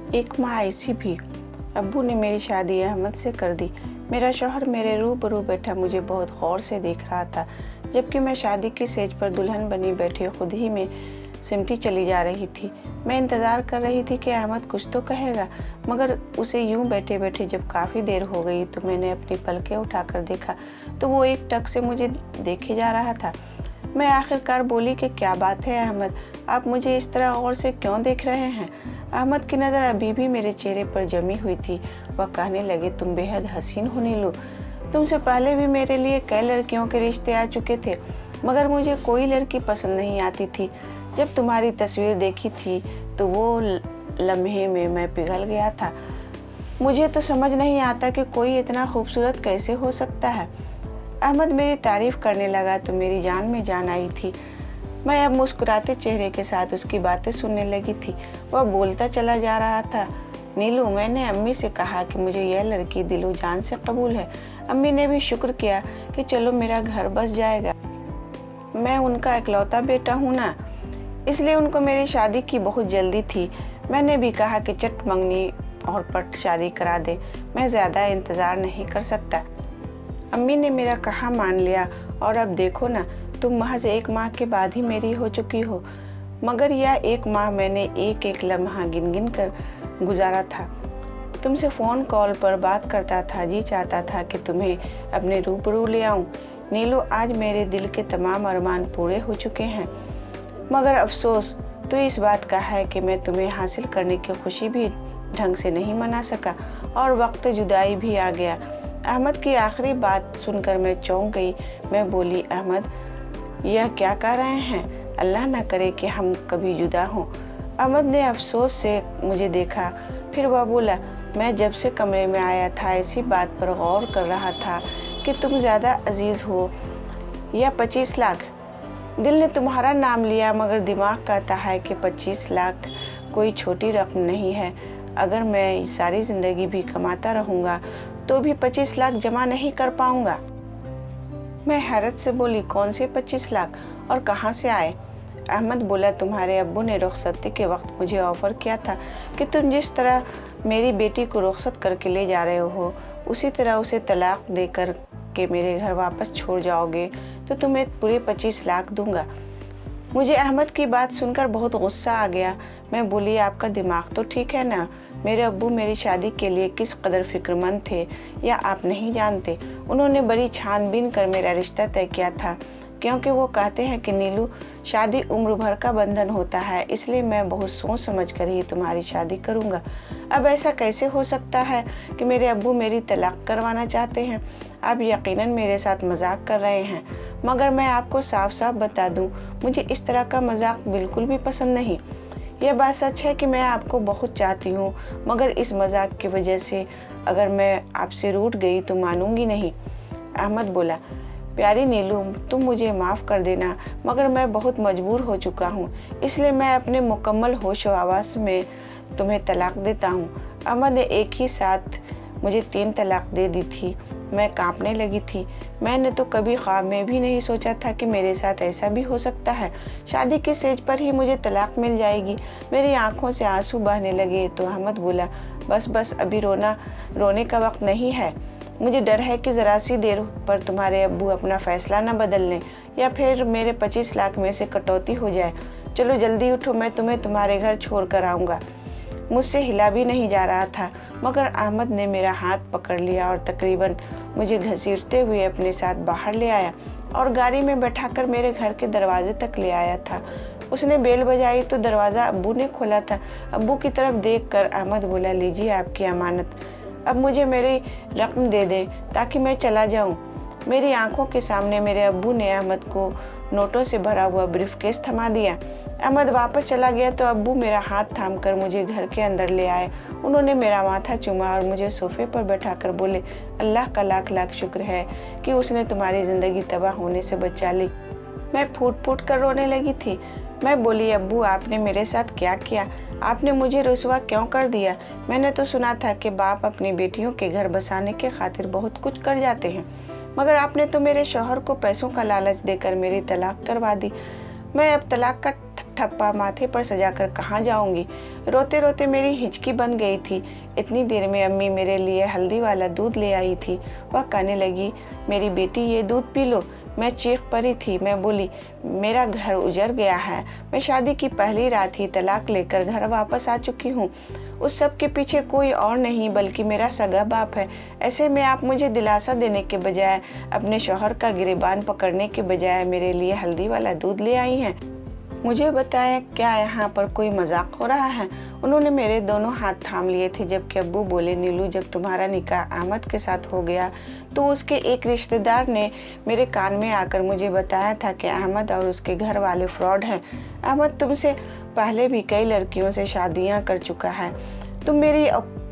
एक माह ऐसी भी। अब्बू ने मेरी शादी अहमद से कर दी। मेरा शौहर मेरे रूबरू बैठा मुझे बहुत गौर से देख रहा था, जबकि मैं शादी की सेज पर दुल्हन बनी बैठे खुद ही में सिमटी चली जा रही थी। मैं इंतज़ार कर रही थी कि अहमद कुछ तो कहेगा, मगर उसे यूं बैठे बैठे जब काफ़ी देर हो गई तो मैंने अपनी पलकें उठाकर देखा तो वो एक टक से मुझे देखे जा रहा था। मैं आखिरकार बोली कि क्या बात है अहमद, आप मुझे इस तरह गौर से क्यों देख रहे हैं? अहमद की नज़र अभी भी मेरे चेहरे पर जमी हुई थी। वह कहने लगे, तुम बेहद हसीन हो नीलू। तुमसे पहले भी मेरे लिए कई लड़कियों के रिश्ते आ चुके थे, मगर मुझे कोई लड़की पसंद नहीं आती थी। जब तुम्हारी तस्वीर देखी थी तो वो लम्हे में मैं पिघल गया था। मुझे तो समझ नहीं आता कि कोई इतना खूबसूरत कैसे हो सकता है। अहमद मेरी तारीफ करने लगा तो मेरी जान में जान आई थी। मैं अब मुस्कुराते चेहरे के साथ उसकी बातें सुनने लगी थी। वह बोलता चला जा रहा था, नीलू, मैंने अम्मी से कहा कि मुझे यह लड़की दिलो जान से कबूल है। अम्मी ने भी शुक्र किया कि चलो मेरा घर बस जाएगा। मैं उनका इकलौता बेटा हूँ ना, इसलिए उनको मेरी शादी की बहुत जल्दी थी। मैंने भी कहा कि चट मंगनी और पट शादी करा दे, मैं ज़्यादा इंतज़ार नहीं कर सकता। अम्मी ने मेरा कहा मान लिया और अब देखो ना, तुम महज 1 माह के बाद ही मेरी हो चुकी हो। मगर यह 1 माह मैंने एक एक लम्हा गिन गिन कर गुजारा था। तुमसे फ़ोन कॉल पर बात करता था, जी चाहता था कि तुम्हें अपने रूबरू ले आऊं। नीलू, आज मेरे दिल के तमाम अरमान पूरे हो चुके हैं, मगर अफसोस तो इस बात का है कि मैं तुम्हें हासिल करने की खुशी भी ढंग से नहीं मना सका और वक्त जुदाई भी आ गया। अहमद की आखिरी बात सुनकर मैं चौंक गई। मैं बोली, अहमद, यह क्या कह रहे हैं? अल्लाह ना करे कि हम कभी जुदा हों। अहमद ने अफसोस से मुझे देखा, फिर वह बोला, मैं जब से कमरे में आया था इसी बात पर गौर कर रहा था कि तुम ज़्यादा अजीज़ हो या 25 लाख। दिल ने तुम्हारा नाम लिया, मगर दिमाग कहता है कि 25 लाख कोई छोटी रकम नहीं है। अगर मैं सारी ज़िंदगी भी कमाता रहूँगा तो भी 25 लाख जमा नहीं कर पाऊँगा। मैं हैरत से बोली, कौन से 25 लाख और कहाँ से आए? अहमद बोला, तुम्हारे अब्बू ने रुखसती के वक्त मुझे ऑफ़र किया था कि तुम जिस तरह मेरी बेटी को रुखसत करके ले जा रहे हो, उसी तरह उसे तलाक देकर के मेरे घर वापस छोड़ जाओगे तो तुम्हें पूरे 25 लाख दूंगा। मुझे अहमद की बात सुनकर बहुत गुस्सा आ गया। मैं बोली, आपका दिमाग तो ठीक है ना? मेरे अब्बू मेरी शादी के लिए किस कदर फिक्रमंद थे या आप नहीं जानते। उन्होंने बड़ी छानबीन कर मेरा रिश्ता तय किया था, क्योंकि वो कहते हैं कि नीलू, शादी उम्र भर का बंधन होता है, इसलिए मैं बहुत सोच समझ कर ही तुम्हारी शादी करूँगा। अब ऐसा कैसे हो सकता है कि मेरे अब्बू मेरी तलाक करवाना चाहते हैं? आप यकीनन मेरे साथ मजाक कर रहे हैं, मगर मैं आपको साफ साफ बता दूं, मुझे इस तरह का मजाक बिल्कुल भी पसंद नहीं। यह बात सच है कि मैं आपको बहुत चाहती हूँ, मगर इस मजाक की वजह से अगर मैं आपसे रूठ गई तो मानूंगी नहीं। अहमद बोला, प्यारी नीलू, तुम मुझे माफ़ कर देना, मगर मैं बहुत मजबूर हो चुका हूँ, इसलिए मैं अपने मुकम्मल होश व हवास में तुम्हें तलाक देता हूँ। अहमद ने एक ही साथ मुझे 3 तलाक दे दी थी। मैं कांपने लगी थी। मैंने तो कभी ख्वाब में भी नहीं सोचा था कि मेरे साथ ऐसा भी हो सकता है। शादी के सेज पर ही मुझे तलाक मिल जाएगी। मेरी आंखों से आंसू बहने लगे तो अहमद बोला, बस बस, अभी रोने का वक्त नहीं है। मुझे डर है कि ज़रा सी देर पर तुम्हारे अब्बू अपना फ़ैसला न बदल लें या फिर मेरे 25 लाख में से कटौती हो जाए। चलो जल्दी उठो, मैं तुम्हें तुम्हारे घर छोड़ कर आऊँगा। मुझसे हिला भी नहीं जा रहा था, मगर अहमद ने मेरा हाथ पकड़ लिया और तकरीबन मुझे घसीटते हुए अपने साथ बाहर ले आया और गाड़ी में बैठाकर मेरे घर के दरवाजे तक ले आया था। उसने बेल बजाई तो दरवाज़ा अब्बू ने खोला था। अब्बू की तरफ देखकर अहमद बोला, लीजिए आपकी अमानत, अब मुझे मेरी रकम दे दें ताकि मैं चला जाऊं। मेरी आंखों के सामने मेरे अब्बू ने अहमद को नोटों से भरा हुआ ब्रीफकेस थमा दिया। अहमद वापस चला गया तो अब्बू मेरा हाथ थामकर मुझे घर के अंदर ले आए। उन्होंने मेरा माथा चूमा और मुझे सोफे पर बैठाकर बोले, अल्लाह का लाख लाख शुक्र है कि उसने तुम्हारी ज़िंदगी तबाह होने से बचा ली। मैं फूट फूट कर रोने लगी थी। मैं बोली, अब्बू, आपने मेरे साथ क्या किया? आपने मुझे रुसवा क्यों कर दिया? मैंने तो सुना था कि बाप अपनी बेटियों के घर बसाने के खातिर बहुत कुछ कर जाते हैं, मगर आपने तो मेरे शौहर को पैसों का लालच देकर मेरी तलाक करवा दी। मैं अब तलाक का ठप्पा माथे पर सजाकर कहाँ जाऊंगी। रोते रोते मेरी हिचकी बन गई थी। इतनी देर में अम्मी मेरे लिए हल्दी वाला दूध ले आई थी। वह कहने लगी, मेरी बेटी ये दूध पी लो। मैं चीख पड़ी थी। मैं बोली, मेरा घर उजड़ गया है। मैं शादी की पहली रात ही तलाक लेकर घर वापस आ चुकी हूँ। उस सब के पीछे कोई और नहीं बल्कि मेरा सगा बाप है। ऐसे में आप मुझे दिलासा देने के बजाय, अपने शौहर का गिरेबान पकड़ने के बजाय मेरे लिए हल्दी वाला दूध ले आई हैं। मुझे बताया, क्या यहाँ पर कोई मजाक हो रहा है? उन्होंने मेरे दोनों हाथ थाम लिए थे, जबकि अब्बू बोले, नीलू, जब तुम्हारा निकाह अहमद के साथ हो गया तो उसके एक रिश्तेदार ने मेरे कान में आकर मुझे बताया था कि अहमद और उसके घर वाले फ्रॉड हैं। अहमद तुमसे पहले भी कई लड़कियों से शादियाँ कर चुका है। तुम मेरी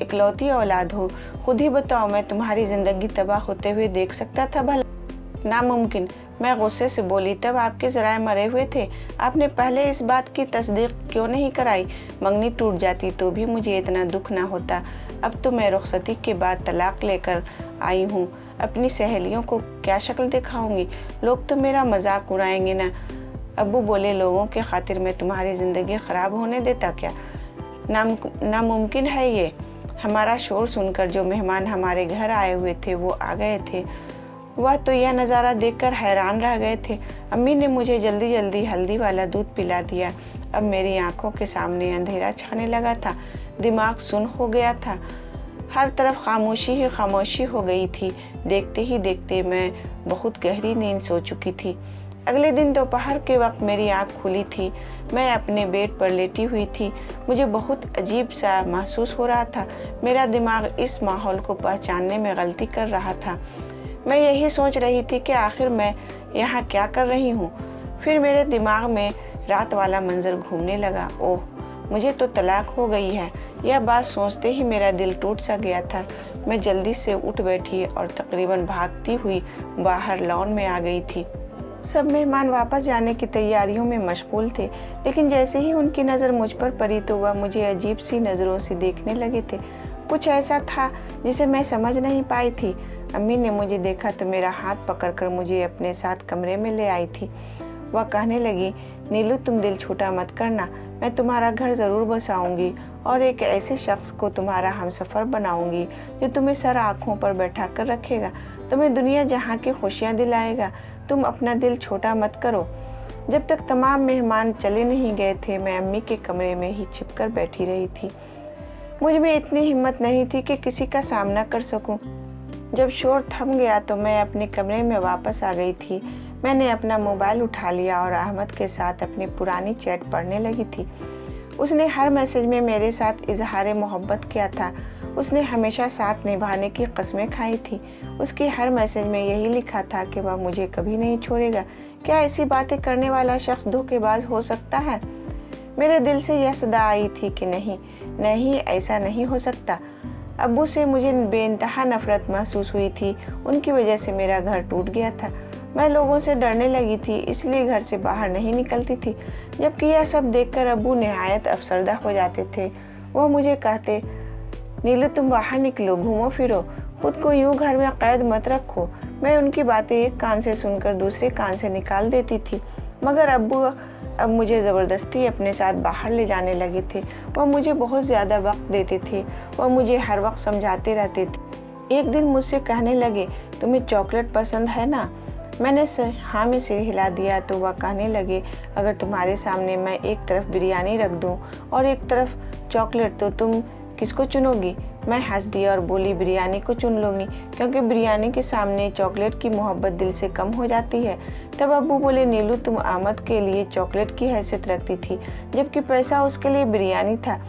इकलौती औलाद हो। खुद ही बताओ, मैं तुम्हारी जिंदगी तबाह होते हुए देख सकता था भला? नामुमकिन, मैं गुस्से से बोली। तब आपके ज़राए मरे हुए थे। आपने पहले इस बात की तस्दीक क्यों नहीं कराई? मंगनी टूट जाती तो भी मुझे इतना दुख ना होता। अब तो मैं रुखसती के बाद तलाक लेकर आई हूँ। अपनी सहेलियों को क्या शक्ल दिखाऊंगी? लोग तो मेरा मजाक उड़ाएंगे ना। अब्बू बोले, लोगों के खातिर मैं तुम्हारी ज़िंदगी ख़राब होने देता क्या? नामुमकिन है ये। हमारा शोर सुनकर जो मेहमान हमारे घर आए हुए थे वो आ गए थे। वह तो यह नज़ारा देखकर हैरान रह गए थे। अम्मी ने मुझे जल्दी जल्दी हल्दी वाला दूध पिला दिया। अब मेरी आंखों के सामने अंधेरा छाने लगा था। दिमाग सुन्न हो गया था। हर तरफ खामोशी ही खामोशी हो गई थी। देखते ही देखते मैं बहुत गहरी नींद सो चुकी थी। अगले दिन दोपहर के वक्त मेरी आंख खुली थी। मैं अपने बेड पर लेटी हुई थी। मुझे बहुत अजीब सा महसूस हो रहा था। मेरा दिमाग इस माहौल को पहचानने में गलती कर रहा था। मैं यही सोच रही थी कि आखिर मैं यहाँ क्या कर रही हूँ। फिर मेरे दिमाग में रात वाला मंजर घूमने लगा। ओह, मुझे तो तलाक हो गई है। यह बात सोचते ही मेरा दिल टूट सा गया था। मैं जल्दी से उठ बैठी और तकरीबन भागती हुई बाहर लॉन में आ गई थी। सब मेहमान वापस जाने की तैयारियों में मशगूल थे, लेकिन जैसे ही उनकी नज़र मुझ पर पड़ी तो वह मुझे अजीब सी नज़रों से देखने लगे थे। कुछ ऐसा था जिसे मैं समझ नहीं पाई थी। अम्मी ने मुझे देखा तो मेरा हाथ पकड़कर मुझे अपने साथ कमरे में ले आई थी। वह कहने लगी, नीलू, तुम दिल छोटा मत करना। मैं तुम्हारा घर ज़रूर बसाऊंगी और एक ऐसे शख्स को तुम्हारा हमसफ़र बनाऊंगी जो तुम्हें सर आँखों पर बैठा कर रखेगा, तुम्हें दुनिया जहाँ की खुशियाँ दिलाएगा। तुम अपना दिल छोटा मत करो। जब तक तमाम मेहमान चले नहीं गए थे, मैं अम्मी के कमरे में ही छिपकर बैठी रही थी। मुझ में इतनी हिम्मत नहीं थी कि किसी का सामना कर सकूं। जब शोर थम गया तो मैं अपने कमरे में वापस आ गई थी। मैंने अपना मोबाइल उठा लिया और अहमद के साथ अपनी पुरानी चैट पढ़ने लगी थी। उसने हर मैसेज में मेरे साथ इजहार मोहब्बत किया था। उसने हमेशा साथ निभाने की कस्में खाई थी। उसके हर मैसेज में यही लिखा था कि वह मुझे कभी नहीं छोड़ेगा। क्या ऐसी बातें करने वाला शख्स धोखेबाज हो सकता है? मेरे दिल से यह सदा आई थी कि नहीं नहीं, ऐसा नहीं हो सकता। अब्बू से मुझे बेइंतहा नफरत महसूस हुई थी। उनकी वजह से मेरा घर टूट गया था। मैं लोगों से डरने लगी थी, इसलिए घर से बाहर नहीं निकलती थी। जबकि यह सब देखकर अब्बू निहायत अफसरदा हो जाते थे। वह मुझे कहते, नीलू, तुम बाहर निकलो, घूमो फिरो, खुद को यूं घर में कैद मत रखो। मैं उनकी बातें एक कान से सुनकर दूसरे कान से निकाल देती थी, मगर अब्बू अब मुझे ज़बरदस्ती अपने साथ बाहर ले जाने लगे थे। वह मुझे बहुत ज़्यादा वक्त देते थे। वह मुझे हर वक्त समझाते रहते थे। एक दिन मुझसे कहने लगे, तुम्हें चॉकलेट पसंद है ना? मैंने हाँ में सिर हिला दिया तो वह कहने लगे, अगर तुम्हारे सामने मैं एक तरफ बिरयानी रख दूं और एक तरफ चॉकलेट तो तुम किसको चुनोगी? मैं हंस दिया और बोली, बिरयानी को चुन लूँगी, क्योंकि बिरयानी के सामने चॉकलेट की मोहब्बत दिल से कम हो जाती है। तब अब्बू बोले, नीलू, तुम अहमद के लिए चॉकलेट की हैसियत रखती थी, जबकि पैसा उसके लिए बिरयानी था।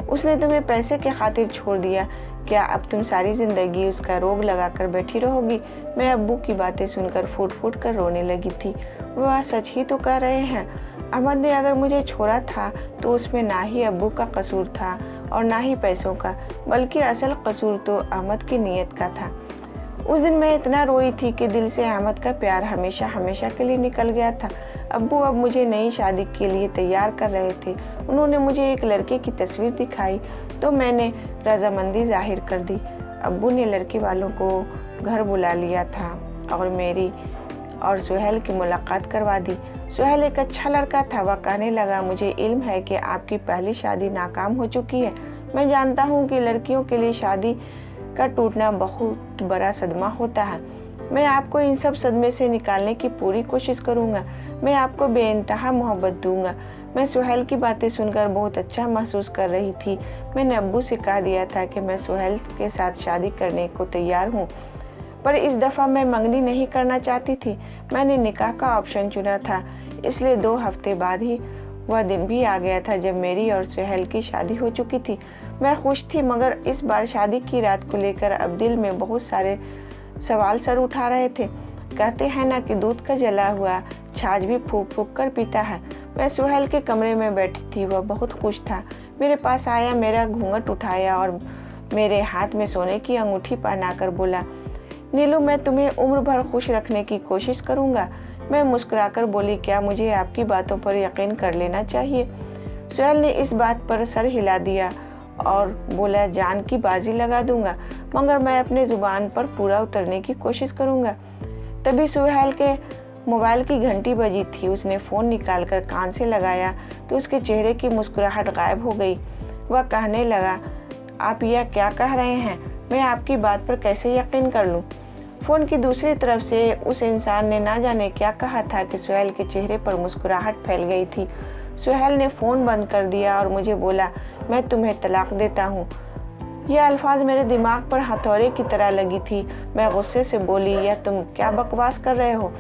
उसने तुम्हें पैसे के खातिर छोड़ दिया। क्या अब तुम सारी ज़िंदगी उसका रोग लगाकर बैठी रहोगी? मैं अब्बू की बातें सुनकर फूट फूट कर रोने लगी थी। वह सच ही तो कह रहे हैं। अहमद ने अगर मुझे छोड़ा था तो उसमें ना ही अब्बू का कसूर था और ना ही पैसों का, बल्कि असल कसूर तो अहमद की नीयत का था। उस दिन मैं इतना रोई थी कि दिल से अहमद का प्यार हमेशा हमेशा के लिए निकल गया था। अब्बू अब मुझे नई शादी के लिए तैयार कर रहे थे। उन्होंने मुझे एक लड़के की तस्वीर दिखाई तो मैंने रजामंदी जाहिर कर दी। अब्बू ने लड़के वालों को घर बुला लिया था और मेरी और सुहेल की मुलाकात करवा दी। सुहेल एक अच्छा लड़का था। वह कहने लगा, मुझे इल्म है कि आपकी पहली शादी नाकाम हो चुकी है। मैं जानता हूँ कि लड़कियों के लिए शादी का टूटना बहुत बड़ा सदमा होता है। मैं आपको इन सब सदमे से निकालने की पूरी कोशिश करूँगा। मैं आपको बेइंतहा मोहब्बत दूंगा। मैं सुहेल की बातें सुनकर बहुत अच्छा महसूस कर रही थी। मैंने अब्बू से कह दिया था कि मैं सुहेल के साथ शादी करने को तैयार हूँ, पर इस दफ़ा मैं मंगनी नहीं करना चाहती थी। मैंने निकाह का ऑप्शन चुना था। इसलिए 2 हफ्ते बाद ही वह दिन भी आ गया था जब मेरी और सुहेल की शादी हो चुकी थी। मैं खुश थी, मगर इस बार शादी की रात को लेकर अब दिल में बहुत सारे सवाल सर उठा रहे थे। कहते हैं ना कि दूध का जला हुआ छाछ भी फूंक फूंक कर पीता है। मैं सुहेल के कमरे में बैठी थी। वह बहुत खुश था। मेरे पास आया, मेरा घूंघट उठाया और मेरे हाथ में सोने की अंगूठी पहनाकर बोला, नीलू, मैं तुम्हें उम्र भर खुश रखने की कोशिश करूंगा। मैं मुस्कुराकर बोली, क्या मुझे आपकी बातों पर यकीन कर लेना चाहिए? सुहेल ने इस बात पर सर हिला दिया और बोला, जान की बाजी लगा दूंगा, मगर मैं अपने जुबान पर पूरा उतरने की कोशिश करूंगा। तभी सुहेल के मोबाइल की घंटी बजी थी। उसने फ़ोन निकालकर कान से लगाया तो उसके चेहरे की मुस्कुराहट गायब हो गई। वह कहने लगा, आप यह क्या कह रहे हैं? मैं आपकी बात पर कैसे यकीन कर लूं? फ़ोन की दूसरी तरफ से उस इंसान ने ना जाने क्या कहा था कि सुहेल के चेहरे पर मुस्कुराहट फैल गई थी। सुहेल ने फ़ोन बंद कर दिया और मुझे बोला, मैं तुम्हें तलाक देता हूँ। यह अल्फाज मेरे दिमाग पर हथौड़े की तरह लगी थी। मैं गुस्से से बोली, यह तुम क्या बकवास कर रहे हो?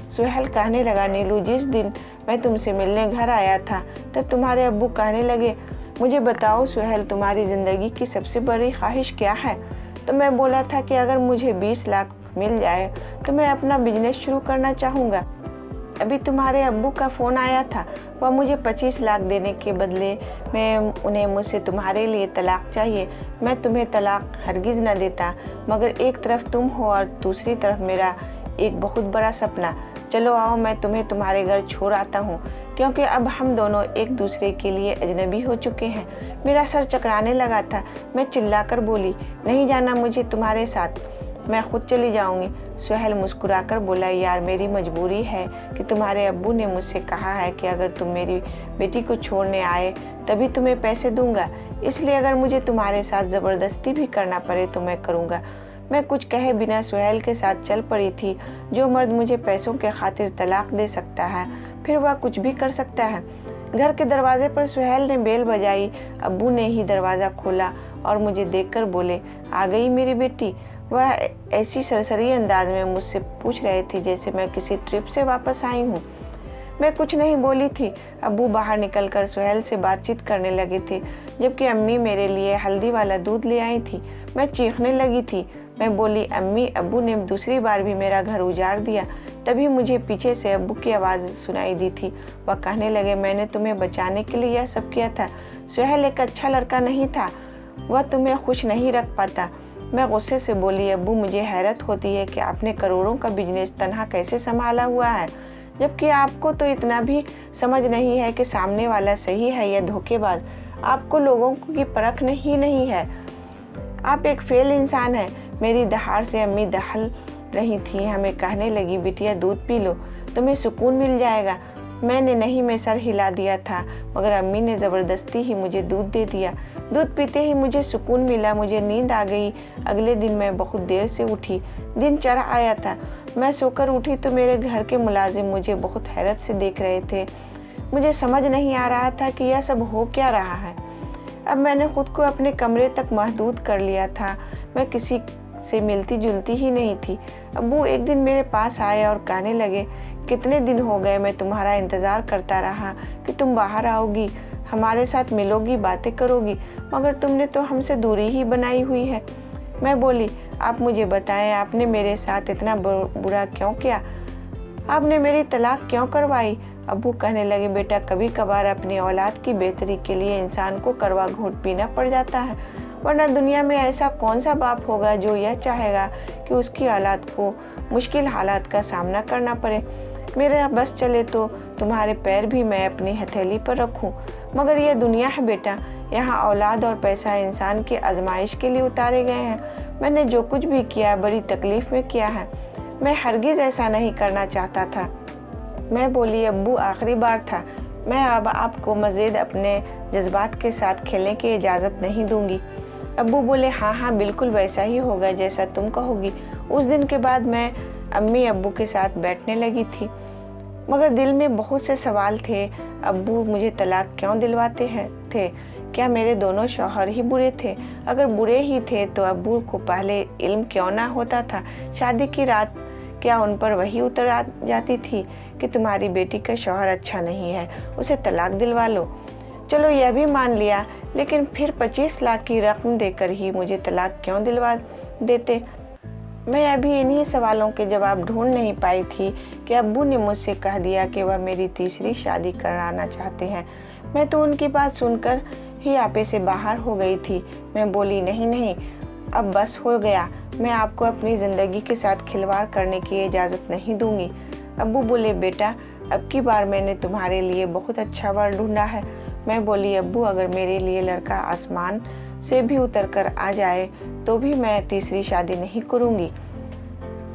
सुहेल कहने लगा, नीलू, जिस दिन मैं तुमसे मिलने घर आया था तब तुम्हारे अब्बू कहने लगे, मुझे बताओ सुहेल, तुम्हारी ज़िंदगी की सबसे बड़ी ख्वाहिश क्या है? तो मैं बोला था कि अगर मुझे 20 लाख मिल जाए तो मैं अपना बिजनेस शुरू करना चाहूँगा। अभी तुम्हारे अब्बू का फ़ोन आया था। वह मुझे 25 लाख देने के बदले में उन्हें मुझसे तुम्हारे लिए तलाक चाहिए। मैं तुम्हें तलाक हरगिज़ न देता, मगर एक तरफ तुम हो और दूसरी तरफ मेरा एक बहुत बड़ा सपना। चलो आओ, मैं तुम्हें तुम्हारे घर छोड़ आता हूँ, क्योंकि अब हम दोनों एक दूसरे के लिए अजनबी हो चुके हैं। मेरा सर चकराने लगा था। मैं चिल्लाकर बोली, नहीं जाना मुझे तुम्हारे साथ, मैं खुद चली जाऊंगी। सुहेल मुस्कुराकर बोला, यार, मेरी मजबूरी है कि तुम्हारे अब्बू ने मुझसे कहा है कि अगर तुम मेरी बेटी को छोड़ने आए तभी तुम्हें पैसे दूंगा, इसलिए अगर मुझे तुम्हारे साथ ज़बरदस्ती भी करना पड़े तो मैं करूँगा। मैं कुछ कहे बिना सुहेल के साथ चल पड़ी थी। जो मर्द मुझे पैसों के खातिर तलाक दे सकता है, फिर वह कुछ भी कर सकता है। घर के दरवाजे पर सुहेल ने बेल बजाई। अब्बू ने ही दरवाज़ा खोला और मुझे देखकर बोले, आ गई मेरी बेटी? वह ऐसी सरसरी अंदाज में मुझसे पूछ रहे थे जैसे मैं किसी ट्रिप से वापस आई हूँ। मैं कुछ नहीं बोली थी। अब्बू बाहर निकलकर सुहेल से बातचीत करने लगे थे, जबकि अम्मी मेरे लिए हल्दी वाला दूध ले आई थी। मैं चीखने लगी थी। मैं बोली, अम्मी, अब्बू ने दूसरी बार भी मेरा घर उजाड़ दिया। तभी मुझे पीछे से अब्बू की आवाज़ सुनाई दी थी। वह कहने लगे, मैंने तुम्हें बचाने के लिए यह सब किया था। सुहेल एक अच्छा लड़का नहीं था, वह तुम्हें खुश नहीं रख पाता। मैं गुस्से से बोली, अब्बू, मुझे हैरत होती है कि आपने करोड़ों का बिजनेस तनहा कैसे संभाला हुआ है, जबकि आपको तो इतना भी समझ नहीं है कि सामने वाला सही है या धोखेबाज। आपको लोगों की परख नहीं है। आप एक फेल इंसान हैं। मेरी दहाड़ से अम्मी दहल रही थी। हमें कहने लगी, बिटिया, दूध पी लो, तुम्हें सुकून मिल जाएगा। मैंने नहीं में सर हिला दिया था, मगर अम्मी ने ज़बरदस्ती ही मुझे दूध दे दिया। दूध पीते ही मुझे सुकून मिला। मुझे नींद आ गई। अगले दिन मैं बहुत देर से उठी। दिन चढ़ आया था। मैं सोकर उठी तो मेरे घर के मुलाजिम मुझे बहुत हैरत से देख रहे थे। मुझे समझ नहीं आ रहा था कि यह सब हो क्या रहा है। अब मैंने खुद को अपने कमरे तक महदूद कर लिया था। मैं किसी से मिलती जुलती ही नहीं थी। अब्बू एक दिन मेरे पास आए और कहने लगे, कितने दिन हो गए मैं तुम्हारा इंतज़ार करता रहा कि तुम बाहर आओगी, हमारे साथ मिलोगी, बातें करोगी, मगर तुमने तो हमसे दूरी ही बनाई हुई है। मैं बोली, आप मुझे बताएं, आपने मेरे साथ इतना बुरा क्यों किया? आपने मेरी तलाक क्यों करवाई? अब्बू कहने लगे, बेटा, कभी कभार अपनी औलाद की बेहतरी के लिए इंसान को करवा घोट पीना पड़ जाता है, वरना दुनिया में ऐसा कौन सा बाप होगा जो यह चाहेगा कि उसकी औलाद को मुश्किल हालात का सामना करना पड़े। मेरा बस चले तो तुम्हारे पैर भी मैं अपनी हथेली पर रखूं, मगर यह दुनिया है बेटा, यहाँ औलाद और पैसा इंसान की आजमाइश के लिए उतारे गए हैं। मैंने जो कुछ भी किया बड़ी तकलीफ में किया है। मैं हरगिज़ ऐसा नहीं करना चाहता था। मैं बोली, अब्बू आखिरी बार था, मैं अब आपको मज़ीद अपने जज्बात के साथ खेलने की इजाज़त नहीं दूंगी। अब्बू बोले, हाँ हाँ बिल्कुल वैसा ही होगा जैसा तुम कहोगी। उस दिन के बाद मैं अम्मी अब्बू के साथ बैठने लगी थी, मगर दिल में बहुत से सवाल थे। अब्बू मुझे तलाक क्यों दिलवाते थे? क्या मेरे दोनों शौहर ही बुरे थे? अगर बुरे ही थे तो अब्बू को पहले इल्म क्यों ना होता था? शादी की रात क्या उन पर वही उतर आ जाती थी कि तुम्हारी बेटी का शौहर अच्छा नहीं है, उसे तलाक दिलवा लो। चलो यह भी मान लिया, लेकिन फिर 25 लाख की रकम देकर ही मुझे तलाक क्यों दिलवा देते? मैं अभी इन्हीं सवालों के जवाब ढूंढ नहीं पाई थी कि अब्बू ने मुझसे कह दिया कि वह मेरी तीसरी शादी कराना चाहते हैं। मैं तो उनकी बात सुनकर ही आपे से बाहर हो गई थी। मैं बोली, नहीं नहीं, अब बस हो गया, मैं आपको अपनी ज़िंदगी के साथ खिलवाड़ करने की इजाज़त नहीं दूंगी। अब्बू बोले, बेटा अब की बार मैंने तुम्हारे लिए बहुत अच्छा वर ढूंढा है। मैं बोली, अब्बू अगर मेरे लिए लड़का आसमान से भी उतर कर आ जाए तो भी मैं तीसरी शादी नहीं करूंगी।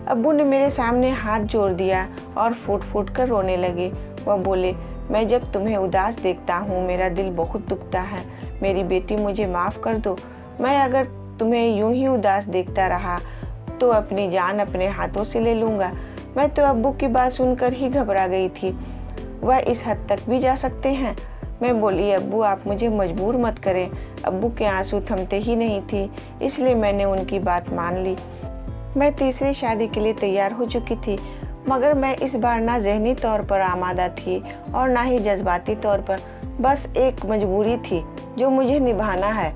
अब्बू ने मेरे सामने हाथ जोड़ दिया और फूट फूट कर रोने लगे। वह बोले, मैं जब तुम्हें उदास देखता हूँ मेरा दिल बहुत दुखता है। मेरी बेटी मुझे माफ़ कर दो। मैं अगर तुम्हें यूं ही उदास देखता रहा तो अपनी जान अपने हाथों से ले लूँगा। मैं तो अब्बू की बात सुनकर ही घबरा गई थी, वह इस हद तक भी जा सकते हैं। मैं बोली, अब्बू आप मुझे मजबूर मत करें। अब्बू के आंसू थमते ही नहीं थी, इसलिए मैंने उनकी बात मान ली। मैं तीसरी शादी के लिए तैयार हो चुकी थी, मगर मैं इस बार ना ज़हनी तौर पर आमादा थी और ना ही जज्बाती तौर पर। बस एक मजबूरी थी जो मुझे निभाना है।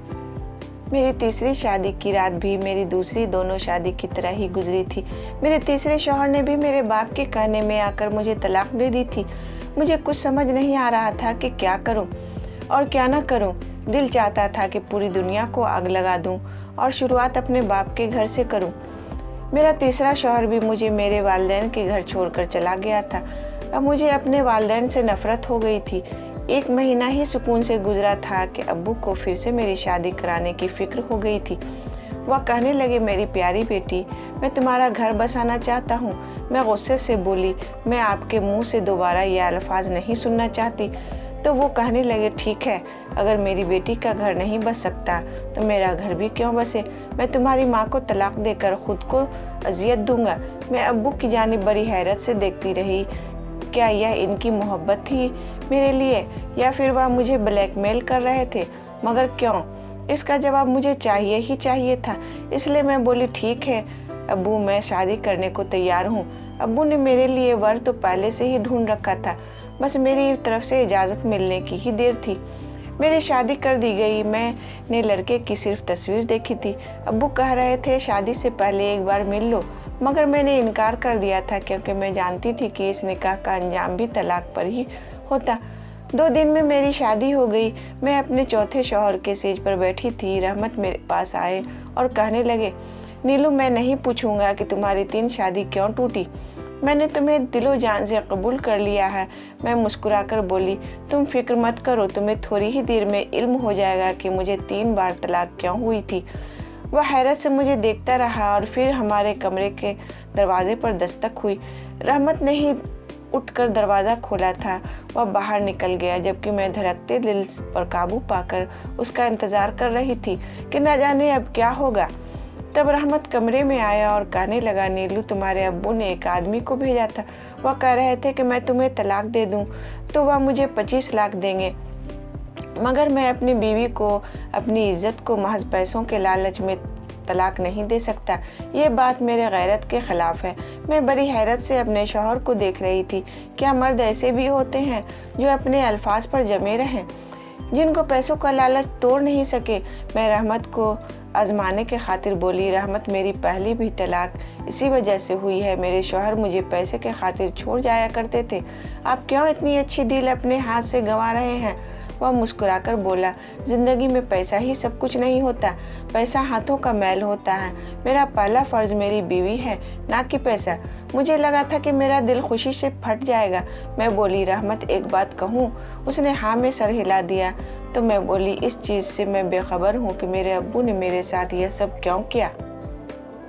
मेरी तीसरी शादी की रात भी मेरी दूसरी दोनों शादी की तरह ही गुजरी थी। मेरे तीसरे शौहर ने भी मेरे बाप के कहने में आकर मुझे तलाक दे दी थी। मुझे कुछ समझ नहीं आ रहा था कि क्या करूं और क्या ना करूं। दिल चाहता था कि पूरी दुनिया को आग लगा दूं और शुरुआत अपने बाप के घर से करूं। मेरा तीसरा शौहर भी मुझे मेरे वालिदैन के घर छोड़कर चला गया था। अब मुझे अपने वालिदैन से नफरत हो गई थी। 1 महीना ही सुकून से गुजरा था कि अब्बू को फिर से मेरी शादी कराने की फिक्र हो गई थी। वह कहने लगे, मेरी प्यारी बेटी, मैं तुम्हारा घर बसाना चाहता हूँ। मैं गुस्से से बोली, मैं आपके मुंह से दोबारा ये अल्फाज नहीं सुनना चाहती। तो वो कहने लगे, ठीक है, अगर मेरी बेटी का घर नहीं बस सकता तो मेरा घर भी क्यों बसे। मैं तुम्हारी माँ को तलाक देकर खुद को अजियत दूंगा। मैं अब्बू की जानिब बड़ी हैरत से देखती रही। क्या यह इनकी मोहब्बत थी मेरे लिए, या फिर वह मुझे ब्लैकमेल कर रहे थे? मगर क्यों? इसका जवाब मुझे चाहिए ही चाहिए था। इसलिए मैं बोली, ठीक है अब्बू, मैं शादी करने को तैयार हूँ। अब्बू ने मेरे लिए वर तो पहले से ही ढूंढ रखा था, बस मेरी तरफ से इजाज़त मिलने की ही देर थी। मेरी शादी कर दी गई। मैंने लड़के की सिर्फ तस्वीर देखी थी। अब्बू कह रहे थे शादी से पहले एक बार मिल लो, मगर मैंने इनकार कर दिया था क्योंकि मैं जानती थी कि इस निकाह का अंजाम भी तलाक पर ही होता। 2 दिन में मेरी शादी हो गई। मैं अपने चौथे शौहर के सेज पर बैठी थी। रहमत मेरे पास आए और कहने लगे, नीलू, मैं नहीं पूछूंगा कि तुम्हारी 3 शादी क्यों टूटी। मैंने तुम्हें दिलो जान से कबूल कर लिया है। मैं मुस्कुराकर बोली, तुम फिक्र मत करो, तुम्हें थोड़ी ही देर में इल्म हो जाएगा कि मुझे 3 बार तलाक क्यों हुई थी। वह हैरत से मुझे देखता रहा और फिर हमारे कमरे के दरवाजे पर दस्तक हुई। रहमत ने ही उठकर दरवाज़ा खोला था। वह बाहर निकल गया, जबकि मैं धड़कते दिल पर काबू पाकर उसका इंतज़ार कर रही थी कि न जाने अब क्या होगा। तब रहमत कमरे में आया और कहने लगा, नीलू, तुम्हारे अब्बू ने एक आदमी को भेजा था। वह कह रहे थे कि मैं तुम्हें तलाक दे दूं तो वह मुझे 25 लाख देंगे, मगर मैं अपनी बीवी को, अपनी इज्जत को महज पैसों के लालच में तलाक नहीं दे सकता। ये बात मेरे गैरत के खिलाफ है। मैं बड़ी हैरत से अपने शौहर को देख रही थी। क्या मर्द ऐसे भी होते हैं जो अपने अल्फाज पर जमे रहें, जिनको पैसों का लालच तोड़ नहीं सके? मैं रहमत को आजमाने के खातिर बोली, रहमत, मेरी पहली भी तलाक इसी वजह से हुई है। मेरे शौहर मुझे पैसे के खातिर छोड़ जाया करते थे। आप क्यों इतनी अच्छी दिल अपने हाथ से गंवा रहे हैं? वह मुस्कुराकर बोला, जिंदगी में पैसा ही सब कुछ नहीं होता, पैसा हाथों का मैल होता है। मेरा पहला फर्ज मेरी बीवी है, ना कि पैसा। मुझे लगा था कि मेरा दिल खुशी से फट जाएगा। मैं बोली, रहमत, एक बात कहूँ? उसने हाँ में सर हिला दिया। तो मैं बोली, इस चीज़ से मैं बेखबर हूँ कि मेरे अब्बू ने मेरे साथ यह सब क्यों किया।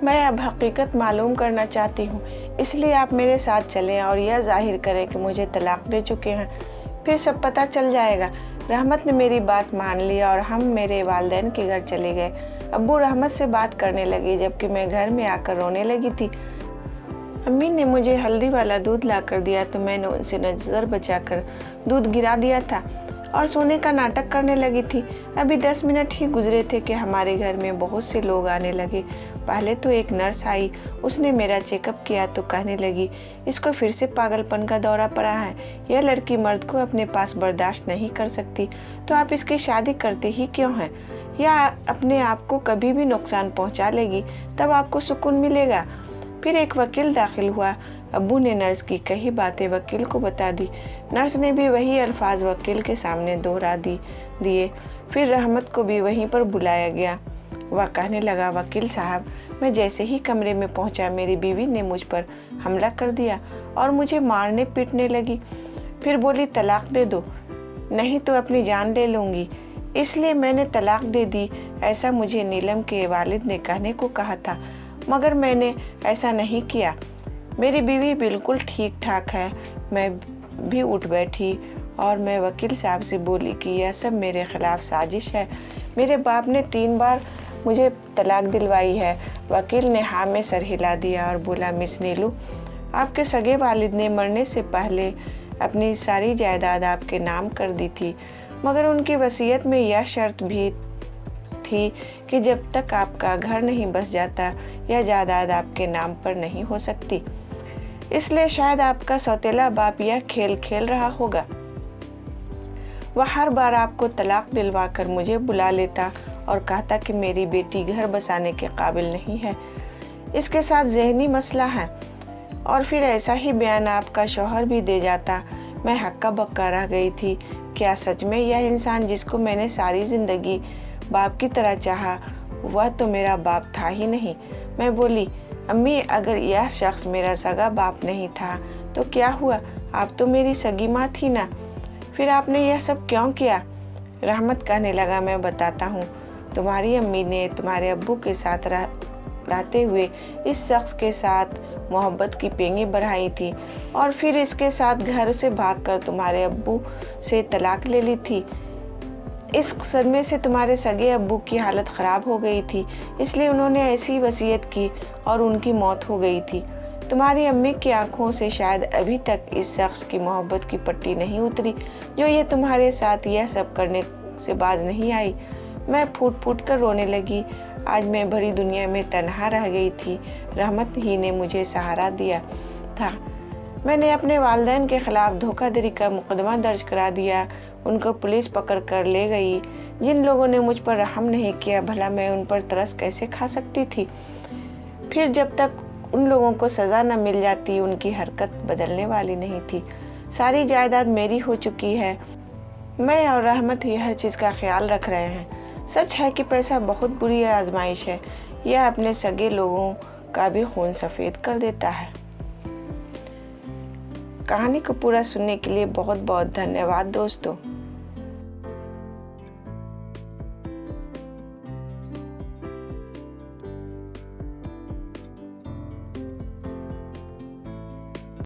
मैं अब हकीकत मालूम करना चाहती हूँ। इसलिए आप मेरे साथ चलें और यह जाहिर करें कि मुझे तलाक दे चुके हैं, फिर सब पता चल जाएगा। रहमत ने मेरी बात मान ली और हम मेरे वालिदैन के घर चले गए। अब्बू रहमत से बात करने लगे जबकि मैं घर में आकर रोने लगी थी। अम्मी ने मुझे हल्दी वाला दूध ला कर दिया तो मैंने उनसे नज़र बचाकर दूध गिरा दिया था और सोने का नाटक करने लगी थी। अभी 10 मिनट ही गुजरे थे कि हमारे घर में बहुत से लोग आने लगे। पहले तो एक नर्स आई, उसने मेरा चेकअप किया तो कहने लगी, इसको फिर से पागलपन का दौरा पड़ा है। यह लड़की मर्द को अपने पास बर्दाश्त नहीं कर सकती, तो आप इसकी शादी करते ही क्यों हैं? या अपने आप को कभी भी नुकसान पहुंचा लेगी, तब आपको सुकून मिलेगा। फिर एक वकील दाखिल हुआ। अब्बू ने नर्स की कही बातें वकील को बता दी। नर्स ने भी वही अल्फाज वकील के सामने दोहरा दिए। फिर रहमत को भी वहीं पर बुलाया गया। वह कहने लगा, वकील साहब, मैं जैसे ही कमरे में पहुंचा मेरी बीवी ने मुझ पर हमला कर दिया और मुझे मारने पीटने लगी। फिर बोली, तलाक दे दो, नहीं तो अपनी जान ले लूँगी। इसलिए मैंने तलाक दे दी। ऐसा मुझे नीलम के वालिद ने कहने को कहा था, मगर मैंने ऐसा नहीं किया। मेरी बीवी बिल्कुल ठीक ठाक है। मैं भी उठ बैठी और मैं वकील साहब से बोली कि यह सब मेरे खिलाफ साजिश है। मेरे बाप ने 3 बार मुझे तलाक दिलवाई है। वकील ने हाँ में सर हिला दिया और बोला, मिस नीलू, आपके सगे वालिद ने मरने से पहले अपनी सारी जायदाद आपके नाम कर दी थी, मगर उनकी वसीयत में यह शर्त भी थी कि जब तक आपका घर नहीं बस जाता यह जायदाद आपके नाम पर नहीं हो सकती। इसलिए शायद आपका सौतेला बाप यह खेल खेल रहा होगा। वह हर बार आपको तलाक दिलवा कर मुझे बुला लेता और कहता कि मेरी बेटी घर बसाने के काबिल नहीं है, इसके साथ ज़हनी मसला है, और फिर ऐसा ही बयान आपका शौहर भी दे जाता। मैं हक्का बक्का रह गई थी। क्या सच में यह इंसान जिसको मैंने सारी ज़िंदगी बाप की तरह चाहा, वह तो मेरा बाप था ही नहीं। मैं बोली, अम्मी, अगर यह शख्स मेरा सगा बाप नहीं था तो क्या हुआ? आप तो मेरी सगी माँ थी ना, फिर आपने यह सब क्यों किया? रहमत कहने लगा, मैं बताता हूँ। तुम्हारी अम्मी ने तुम्हारे अब्बू के साथ रहते हुए इस शख्स के साथ मोहब्बत की पेंगी बढ़ाई थी और फिर इसके साथ घर से भागकर तुम्हारे अब्बू से तलाक ले ली थी। इस सदमे से तुम्हारे सगे अब्बू की हालत ख़राब हो गई थी, इसलिए उन्होंने ऐसी वसीयत की और उनकी मौत हो गई थी। तुम्हारी अम्मी की आंखों से शायद अभी तक इस शख्स की मोहब्बत की पट्टी नहीं उतरी जो ये तुम्हारे साथ यह सब करने से बाज नहीं आई। मैं फूट फूट कर रोने लगी। आज मैं भरी दुनिया में तन्हा रह गई थी। रहमत ही ने मुझे सहारा दिया था। मैंने अपने वालिदैन के खिलाफ धोखाधड़ी का मुकदमा दर्ज करा दिया। उनको पुलिस पकड़ कर ले गई। जिन लोगों ने मुझ पर रहम नहीं किया, भला मैं उन पर तरस कैसे खा सकती थी? फिर जब तक उन लोगों को सज़ा न मिल जाती उनकी हरकत बदलने वाली नहीं थी। सारी जायदाद मेरी हो चुकी है। मैं और रहमत ही हर चीज़ का ख्याल रख रहे हैं। सच है कि पैसा बहुत बुरी आजमाइश है। यह अपने सगे लोगों का भी खून सफ़ेद कर देता है। कहानी को पूरा सुनने के लिए बहुत बहुत धन्यवाद दोस्तों।